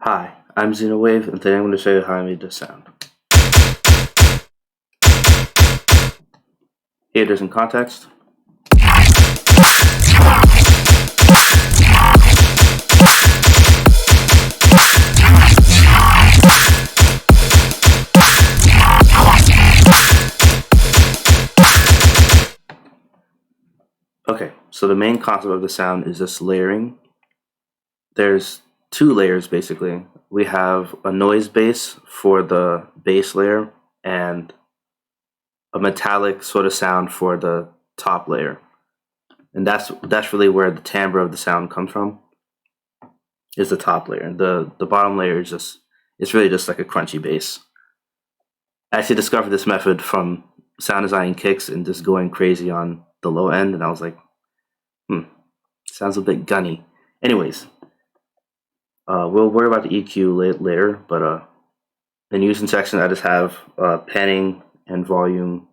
Hi, I'm Xenowave, and today I'm going to show you how I made this sound. Here it is in context. Okay, so the main concept of the sound is this layering. There's two layers basically. We have a noise base for the base layer and a metallic sort of sound for the top layer. And that's really where the timbre of the sound comes from. Is the top layer. The bottom layer is it's really just like a crunchy bass. I actually discovered this method from sound designing kicks and just going crazy on the low end, and I was like, sounds a bit gunny. Anyways, we'll worry about the EQ later, but in using section, I just have panning and volume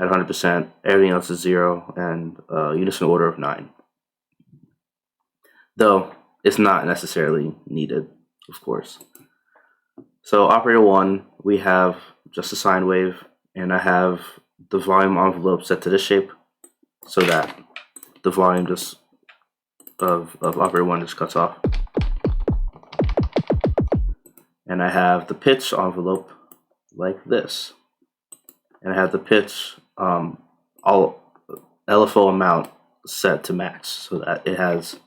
at 100%, everything else is 0, and unison order of 9. Though it's not necessarily needed, of course. So operator 1, we have just a sine wave, and I have the volume envelope set to this shape so that the volume just of operator 1 just cuts off. And I have the pitch envelope like this. And I have the pitch all LFO amount set to max so that it's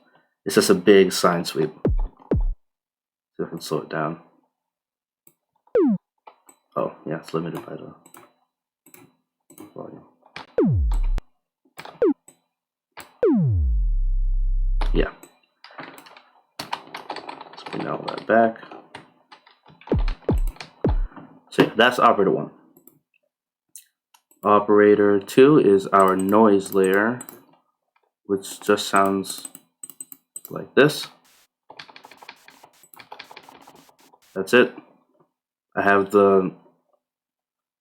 just a big sine sweep. So I can slow it down. Oh yeah, it's limited by the volume. Yeah. Let's bring all that back. So yeah, that's operator 1. Operator 2 is our noise layer, which just sounds like this. That's it. I have the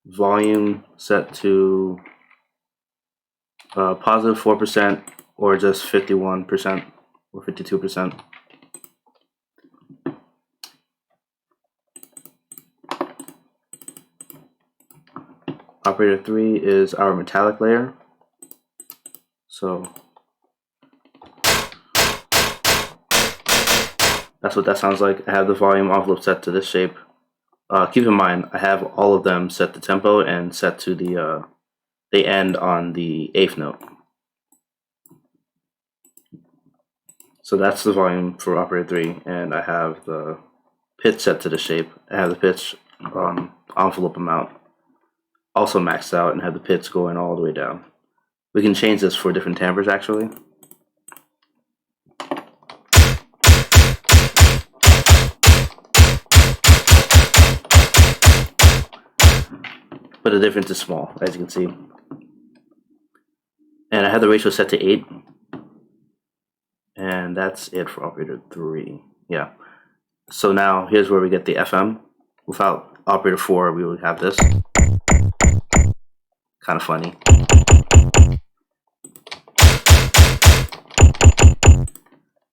volume set to positive 4% or just 51% or 52%. Operator 3 is our metallic layer. So that's what that sounds like. I have the volume envelope set to this shape. Keep in mind, I have all of them set to tempo and set to they end on the 8th note. So that's the volume for operator 3, and I have the pitch set to the shape. I have the pitch envelope amount also maxed out and have the pitch going all the way down. We can change this for different timbres actually. But the difference is small, as you can see. And I have the ratio set to 8. And that's it for operator 3. Yeah. So now here's where we get the FM. Without operator 4, we would have this. Kind of funny.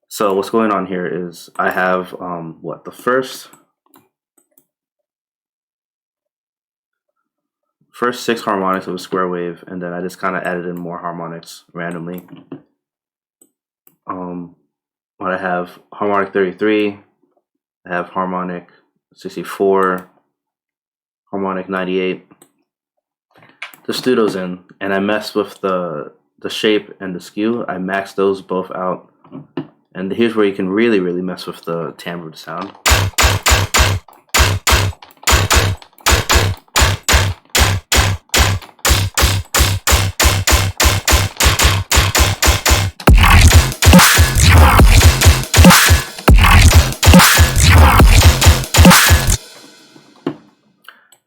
So what's going on here is I have the first 6 harmonics of a square wave, and then I just kind of added in more harmonics randomly. I have harmonic 33, I have harmonic 64, harmonic 98. Just threw those in, and I messed with the shape and the skew. I maxed those both out, and here's where you can really mess with the timbre of the sound.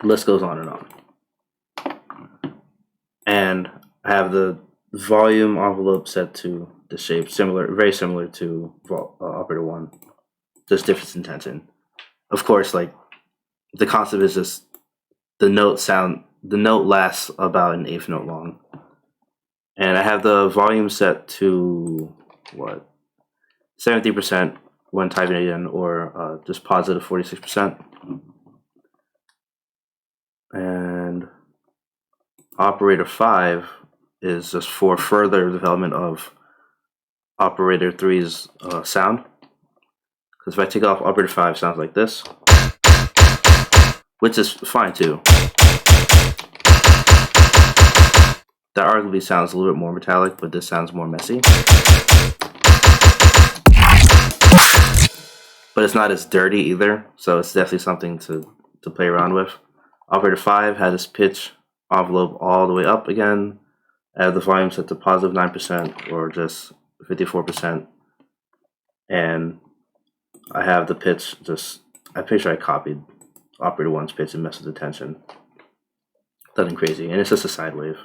The list goes on and on. And I have the volume envelope set to the shape, very similar to operator 1, just difference in tension. Of course, like the concept is just the note lasts about an 1/8 note long. And I have the volume set to 70%, when typing it in, or just positive 46%. And operator 5 is just for further development of operator 3's sound. Because if I take off operator 5, it sounds like this, which is fine too. That arguably sounds a little bit more metallic, but this sounds more messy. But it's not as dirty either, so it's definitely something to play around with. Operator 5 has this pitch envelope all the way up again. I have the volume set to positive 9% or just 54%. And I have the pitch just, I'm pretty sure I copied operator 1's pitch and messed with the tension. Nothing crazy, and it's just a side wave.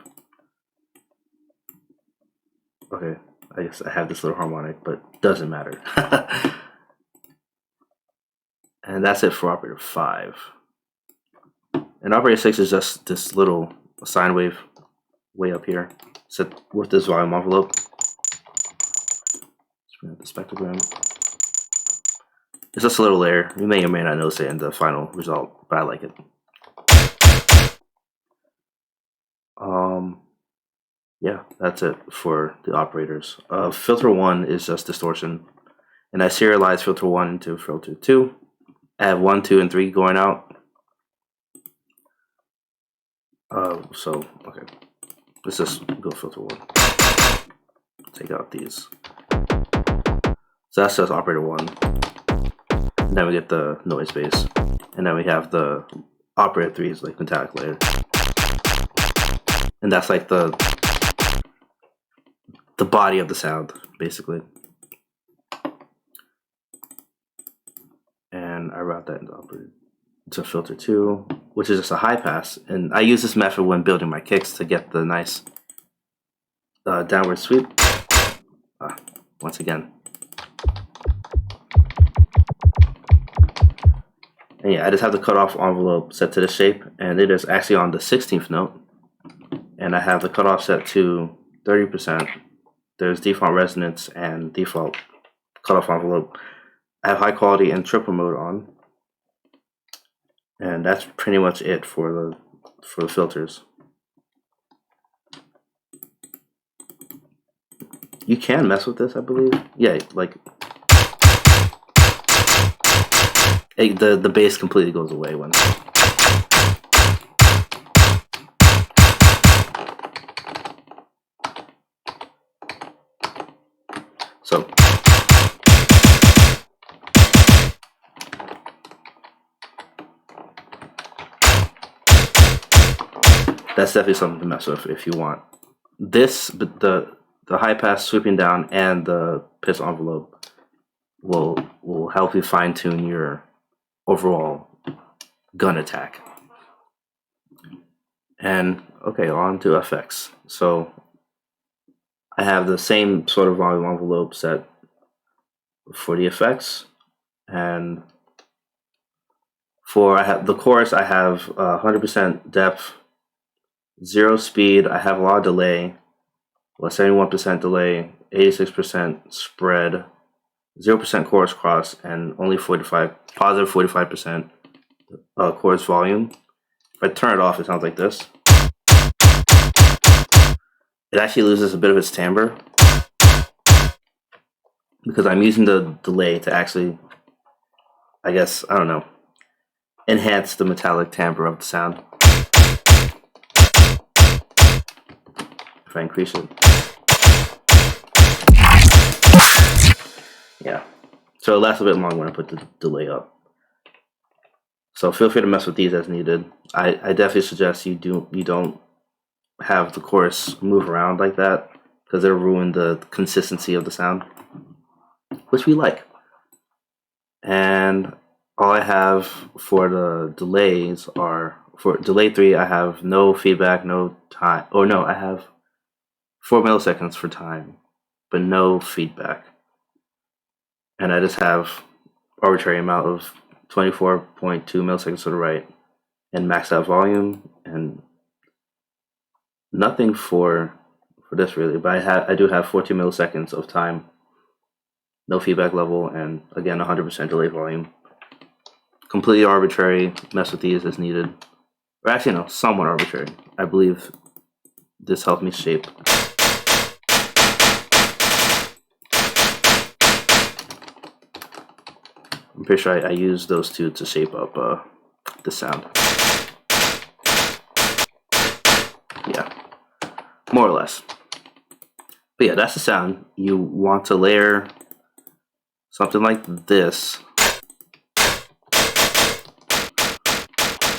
Okay, I guess I have this little harmonic, but doesn't matter. And that's it for operator 5. And operator 6 is just this little sine wave way up here, set with this volume envelope. Let's bring up the spectrogram. It's just a little layer. You may or may not notice it in the final result, but I like it. Yeah, that's it for the operators. Filter 1 is just distortion, and I serialize filter 1 to filter 2. I have 1, 2, and 3 going out. Okay, let's just go filter 1. Take out these. So that's just operator 1. And then we get the noise base, and then we have the operator 3's like metallic layer, and that's like the body of the sound basically. And I route that into operator to filter 2, which is just a high pass, and I use this method when building my kicks to get the nice downward sweep. Once again. And yeah, I just have the cutoff envelope set to the shape, and it is actually on the 16th note. And I have the cutoff set to 30%. There's default resonance and default cutoff envelope. I have high quality and triple mode on. And that's pretty much it for the filters. You can mess with this, I believe. Yeah, like the bass completely goes away when. So that's definitely something to mess with if you want. This, the high pass sweeping down and the pitch envelope will help you fine tune your overall gun attack. And okay, on to effects. So I have the same sort of volume envelope set for the effects, and for the chorus I have 100% depth, 0 speed. I have a lot of delay, 71% delay, 86% spread, 0% chorus cross, and only positive 45% chorus volume. If I turn it off, it sounds like this. It actually loses a bit of its timbre because I'm using the delay to actually, I guess, I don't know, enhance the metallic timbre of the sound. If I increase it. Yeah. So it lasts a bit longer when I put the delay up. So feel free to mess with these as needed. I definitely suggest you don't have the chorus move around like that, because it'll ruin the consistency of the sound, which we like. And all I have for the delays are, for delay 3, I have no feedback, no time, or no, I have 4 milliseconds for time, but no feedback. And I just have arbitrary amount of 24.2 milliseconds to the right and max out volume, and nothing for this really, but I do have 14 milliseconds of time no feedback level, and again 100% delay volume. Completely arbitrary. Mess with these as needed. Or actually, no, somewhat arbitrary. I believe this helped me shape. I'm pretty sure I used those two to shape up the sound. Yeah, more or less. But yeah, that's the sound. You want to layer something like this.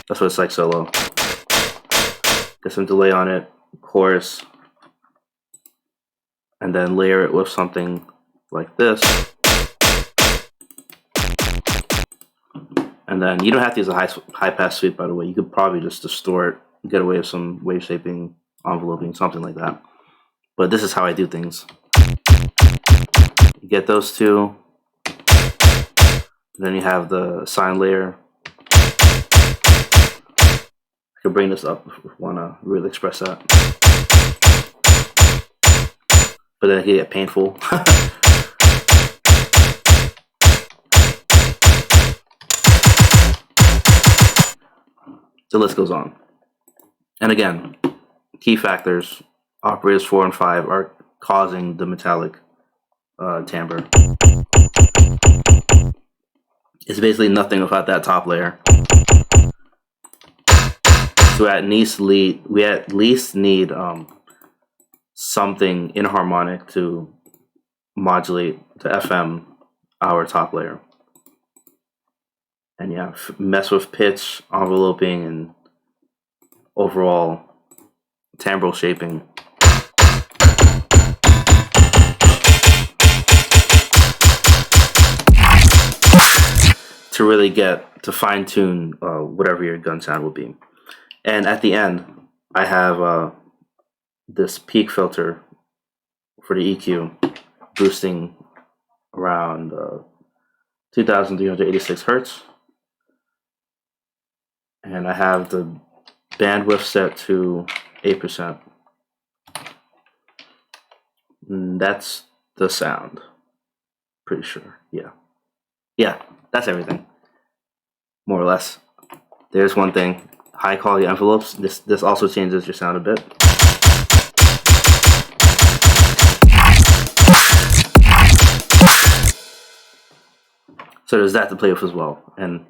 That's what it's like solo. Get some delay on it, chorus, and then layer it with something like this. And then you don't have to use a high pass sweep, by the way. You could probably just distort, get away with some wave shaping, enveloping, something like that. But this is how I do things. You get those two, then you have the sine layer. I could bring this up if you want to really express that. But then it can get painful. The list goes on. And again, key factors, operators 4 and 5 are causing the metallic timbre. It's basically nothing without that top layer. So we at least need something inharmonic to modulate to FM our top layer. And yeah, mess with pitch, enveloping, and overall timbral shaping. To really get to fine tune whatever your gun sound will be. And at the end, I have this peak filter for the EQ boosting around 2,386 hertz. And I have the bandwidth set to 8%. And that's the sound. Pretty sure. Yeah. Yeah, that's everything. More or less. There's one thing. High quality envelopes. This also changes your sound a bit. So there's that to play with as well. And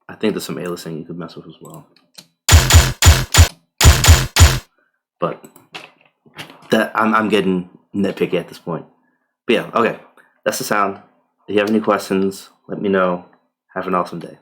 I think there's some aliasing you could mess with as well. But that I'm getting nitpicky at this point. But yeah, okay. That's the sound. If you have any questions, let me know. Have an awesome day.